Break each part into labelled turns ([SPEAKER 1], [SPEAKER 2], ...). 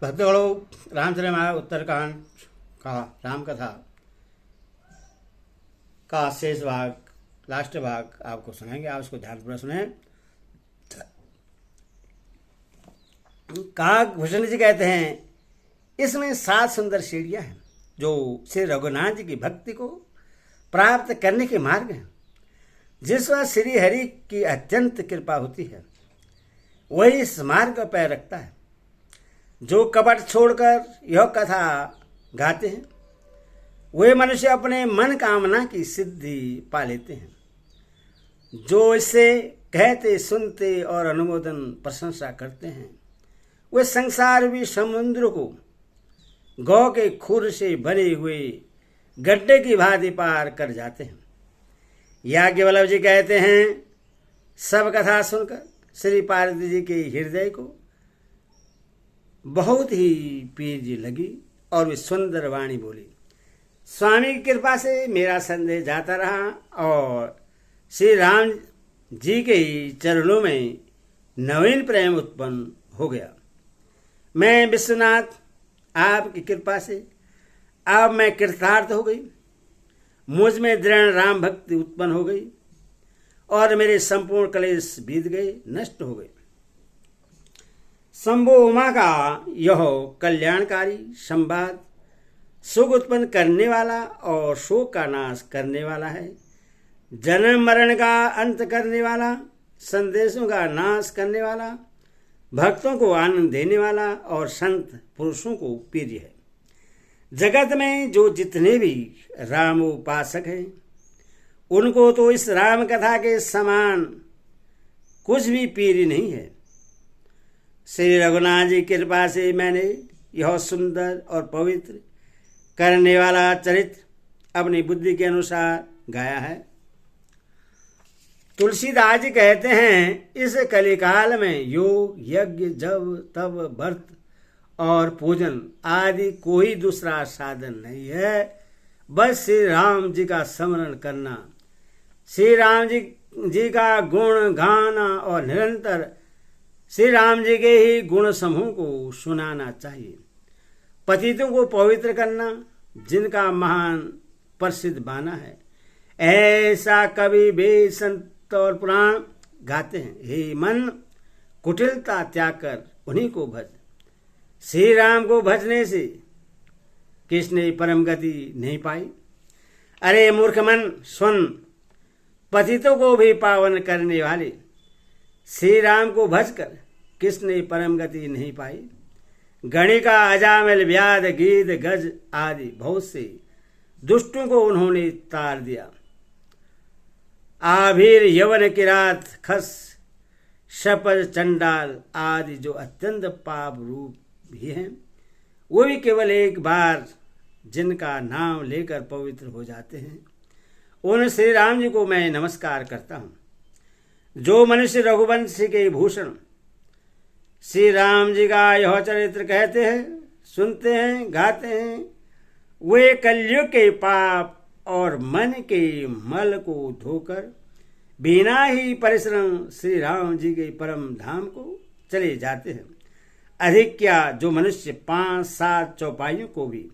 [SPEAKER 1] भक्तगणों, रामचरित मानस उत्तरकांड का राम कथा का शेष भाग, लास्ट भाग आपको सुनाएंगे। आप उसको ध्यानपूर्वक सुने। काकभूषण जी कहते हैं, इसमें 7 सुंदर सीढ़ियां हैं जो श्री रघुनाथ जी की भक्ति को प्राप्त करने के मार्ग हैं। जिस पर श्री हरि की अत्यंत कृपा होती है वही इस मार्ग पर पैर रखता है। जो कपट छोड़कर यह कथा गाते हैं वे मनुष्य अपने मन कामना की सिद्धि पा लेते हैं। जो इसे कहते सुनते और अनुमोदन प्रशंसा करते हैं वे संसार भी समुद्र को गौ के खुर से बने हुए गड्ढे की भांति पार कर जाते हैं। याज्ञवल्लभ जी कहते हैं, सब कथा सुनकर श्री पार्वती जी के हृदय को बहुत ही प्रीति लगी और वे सुंदर वाणी बोली। स्वामी की कृपा से मेरा संदेह जाता रहा और श्री राम जी के चरणों में नवीन प्रेम उत्पन्न हो गया। मैं विश्वनाथ, आपकी कृपा से अब मैं कृतार्थ हो गई। मुझ में दृढ़ राम भक्ति उत्पन्न हो गई और मेरे संपूर्ण क्लेश बीत गए, नष्ट हो गए। शंभो उमा का यह कल्याणकारी संवाद सुख उत्पन्न करने वाला और शोक का नाश करने वाला है। जन्म मरण का अंत करने वाला, संदेशों का नाश करने वाला, भक्तों को आनंद देने वाला और संत पुरुषों को प्रिय है। जगत में जो जितने भी राम उपासक हैं उनको तो इस राम कथा के समान कुछ भी प्रिय नहीं है। श्री रघुनाथ जी की कृपा से मैंने यह सुंदर और पवित्र करने वाला चरित्र अपनी बुद्धि के अनुसार गाया है। तुलसीदास जी कहते हैं, इस कलिकाल में योग यज्ञ जप तप व्रत और पूजन आदि कोई दूसरा साधन नहीं है, बस श्री राम जी का स्मरण करना, श्री राम जी का गुण गाना और निरंतर श्री राम जी के ही गुण समूह को सुनाना चाहिए। पतितों को पवित्र करना जिनका महान प्रसिद्ध बाना है, ऐसा कवि वेद संत और पुराण गाते हैं। हे मन, कुटिलता त्याग कर उन्हीं को भज। श्री राम को भजने से किसने परम गति नहीं पाई। अरे मूर्ख मन सुन, पतितों को भी पावन करने वाले श्री राम को भजकर किसने परम गति नहीं पाई। गणिका, अजामिल, व्याध, गीध, गज आदि बहुत से दुष्टों को उन्होंने तार दिया। आभीर, यवन, किरात, खस, शपथ, चंडाल आदि जो अत्यंत पाप रूप भी हैं वो भी केवल एक बार जिनका नाम लेकर पवित्र हो जाते हैं उन श्री राम जी को मैं नमस्कार करता हूँ। जो मनुष्य रघुवंश के भूषण श्री राम जी का यह चरित्र कहते हैं, सुनते हैं, गाते हैं, वे कलयुग के पाप और मन के मल को धोकर बिना ही परिश्रम श्री राम जी के परम धाम को चले जाते हैं। अधिक क्या, जो मनुष्य 5-7 चौपाइयों को भी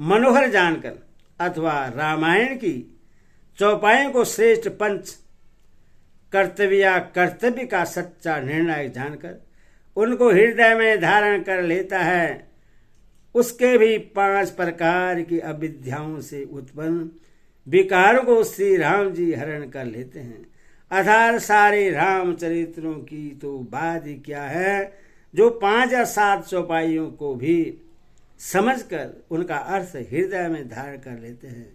[SPEAKER 1] मनोहर जानकर अथवा रामायण की चौपाइयों को श्रेष्ठ पंच कर्तव्य का सच्चा निर्णय जानकर उनको हृदय में धारण कर लेता है, उसके भी 5 प्रकार की अविद्याओं से उत्पन्न विकारों को श्री राम जी हरण कर लेते हैं। अर्थात सारे रामचरित्रों की तो बात ही क्या है, जो 5 या 7 चौपाइयों को भी समझकर उनका अर्थ हृदय में धारण कर लेते हैं,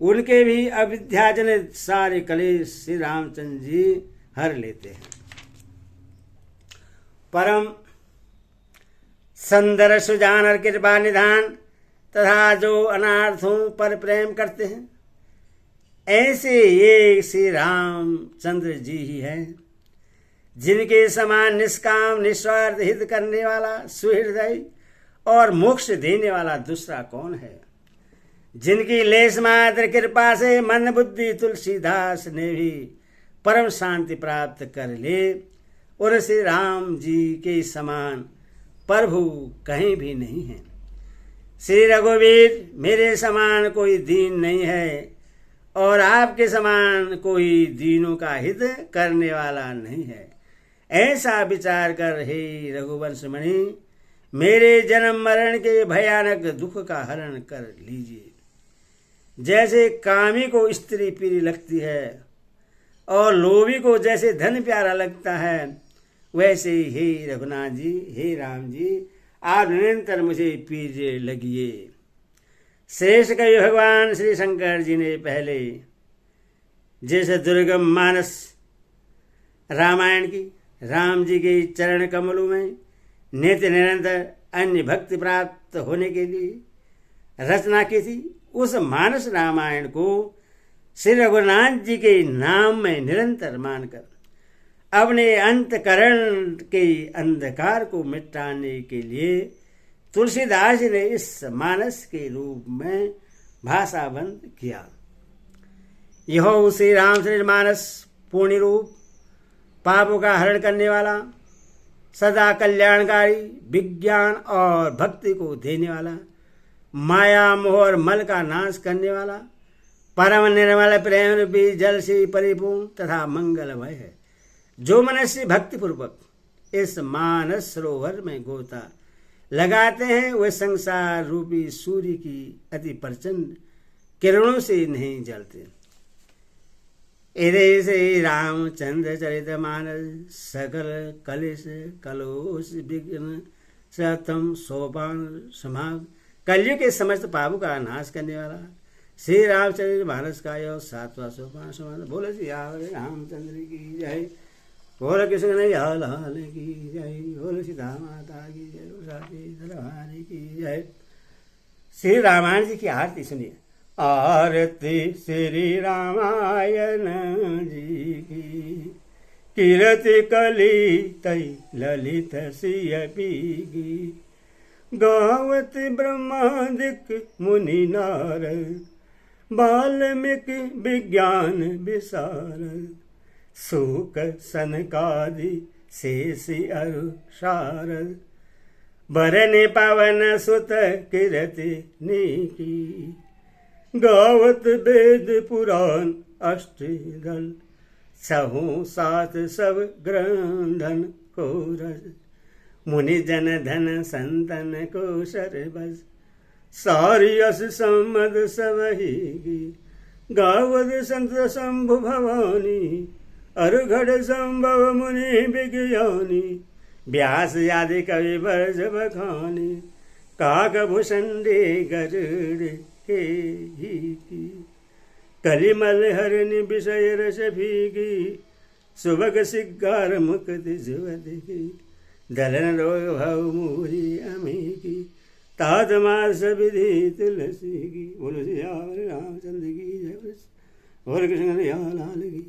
[SPEAKER 1] उनके भी अविद्याजनित सारे कलेश श्री रामचंद्र जी हर लेते हैं। परम सुंदर सुजानर कृपा निधान तथा जो अनार्थों पर प्रेम करते हैं, ऐसे ये श्री रामचंद्र जी ही हैं। जिनके समान निष्काम निस्वार्थ हित करने वाला, सुहृदय और मोक्ष देने वाला दूसरा कौन है। जिनकी लेस मात्र कृपा से मन बुद्धि तुलसीदास ने भी परम शांति प्राप्त कर ले, और श्री राम जी के समान प्रभु कहीं भी नहीं है। श्री रघुवीर, मेरे समान कोई दीन नहीं है और आपके समान कोई दीनों का हित करने वाला नहीं है। ऐसा विचार कर हे रघुवंश मणि, मेरे जन्म मरण के भयानक दुख का हरण कर लीजिए। जैसे कामी को स्त्री प्रिय लगती है और लोभी को जैसे धन प्यारा लगता है, वैसे ही हे रघुनाथ जी, हे राम जी, आप निरंतर मुझे पीछे लगिए। श्रेष्ठ कवि भगवान श्री शंकर जी ने पहले जैसे दुर्गम मानस रामायण की राम जी के चरण कमलों में नित्य निरंतर अन्य भक्ति प्राप्त होने के लिए रचना की थी, उस मानस रामायण को श्री रघुनाथ जी के नाम में निरंतर मानकर अपने अंतकरण के अंधकार को मिटाने के लिए तुलसीदास जी ने इस मानस के रूप में भाषाबंद किया। यह श्री रामचरित मानस पूर्ण रूप, पापों का हरण करने वाला, सदा कल्याणकारी, विज्ञान और भक्ति को देने वाला, माया मोह और मल का नाश करने वाला, परम निर्मल प्रेम रूपी जल से परिपूर्ण तथा मंगलमय है। जो मनुष्य भक्तिपूर्वक इस मानस सरोवर में गोता लगाते हैं, वे संसार रूपी सूर्य की अति प्रचंड किरणों से नहीं जलते। इधे से रामचंद्र चरित मानस सकल कलिश कलोष विघ्न सतम सोपान समाग, कलयुग के समस्त पापों का नाश करने वाला श्री रामचरित मानस का यह 7वां सोपान समाज। बोलो श्री रामचंद्र की जय, बोलो कृष्ण लाल की जय, बोलो सीता माता की जय, बोलो की जय। श्री रामायण जी की आरती सुनिए। आरती श्री रामायण जी की, कीरति कली तै ललित सिय पीगी, गावत ब्रह्मादिक मुनि नारद, वाल्मीकि विज्ञान विशारद, सूक सनकादि शेषि अरु शारद, बरने पवन सुत कीरति नीकी, गावत वेद पुराण अष्टदल, छहु सात सब ग्रंथन को रस, मुनि जन धन संतन को शरबस, सारी अस सम्मद सबही गी, गावत संत शंभु भवानी, अरुघड़ संभव मुनि विज्ञानी, व्यास आदि कवि बरज बखानी, काकभूषण गरुड़ के ही, कलिमल हरनि विषय रस भीगी, सुभग सिगार मुक्ति जुवदगी, दलन रोग भव मूरी अमीगी, तात मास विधि तुलसी की। बोलो श्री रामचंद्र की जय, बोलो कृष्ण लाल की।